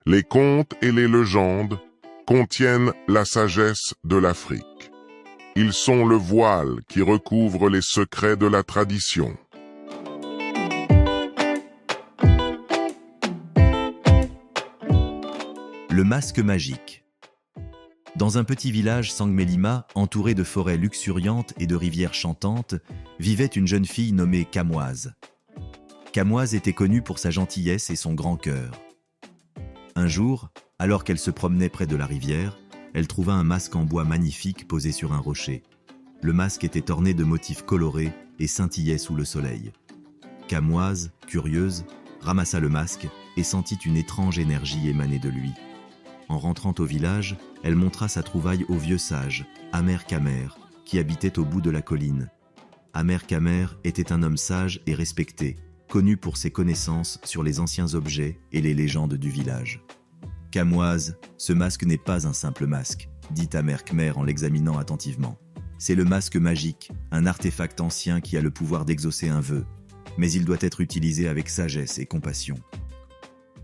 Les contes et les légendes contiennent la sagesse de l'Afrique. Ils sont le voile qui recouvre les secrets de la tradition. Le masque magique. Dans un petit village Sangmelima, entouré de forêts luxuriantes et de rivières chantantes, vivait une jeune fille nommée Kamoise. Kamoise était connue pour sa gentillesse et son grand cœur. Un jour, alors qu'elle se promenait près de la rivière, elle trouva un masque en bois magnifique posé sur un rocher. Le masque était orné de motifs colorés et scintillait sous le soleil. Kamoise, curieuse, ramassa le masque et sentit une étrange énergie émaner de lui. En rentrant au village, elle montra sa trouvaille au vieux sage, Amer Kamer, qui habitait au bout de la colline. Amer Kamer était un homme sage et respecté, connu pour ses connaissances sur les anciens objets et les légendes du village. « Kamoise, ce masque n'est pas un simple masque, » dit Amer Kamer en l'examinant attentivement. « C'est le masque magique, un artefact ancien qui a le pouvoir d'exaucer un vœu, mais il doit être utilisé avec sagesse et compassion. »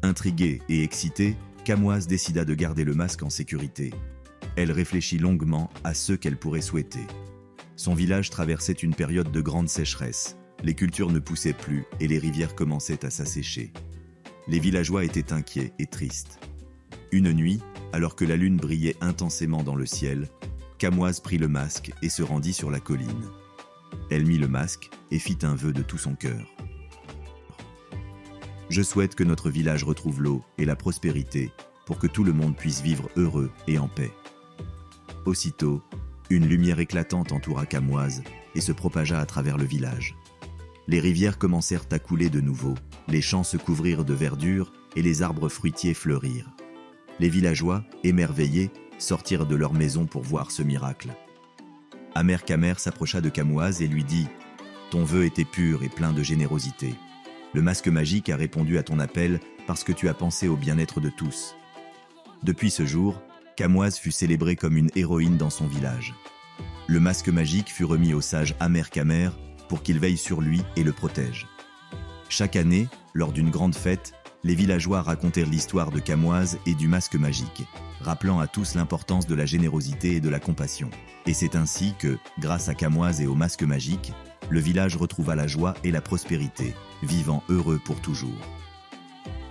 Intriguée et excitée, Kamoise décida de garder le masque en sécurité. Elle réfléchit longuement à ce qu'elle pourrait souhaiter. Son village traversait une période de grande sécheresse. Les cultures ne poussaient plus et les rivières commençaient à s'assécher. Les villageois étaient inquiets et tristes. Une nuit, alors que la lune brillait intensément dans le ciel, Kamoise prit le masque et se rendit sur la colline. Elle mit le masque et fit un vœu de tout son cœur. « Je souhaite que notre village retrouve l'eau et la prospérité pour que tout le monde puisse vivre heureux et en paix. » Aussitôt, une lumière éclatante entoura Kamoise et se propagea à travers le village. Les rivières commencèrent à couler de nouveau, les champs se couvrirent de verdure et les arbres fruitiers fleurirent. Les villageois, émerveillés, sortirent de leur maison pour voir ce miracle. Amer Kamer s'approcha de Kamoise et lui dit « Ton vœu était pur et plein de générosité. Le masque magique a répondu à ton appel parce que tu as pensé au bien-être de tous. » Depuis ce jour, Kamoise fut célébrée comme une héroïne dans son village. Le masque magique fut remis au sage Amer Kamer pour qu'il veille sur lui et le protège. Chaque année, lors d'une grande fête, les villageois racontèrent l'histoire de Kamoise et du masque magique, rappelant à tous l'importance de la générosité et de la compassion. Et c'est ainsi que, grâce à Kamoise et au masque magique, le village retrouva la joie et la prospérité, vivant heureux pour toujours.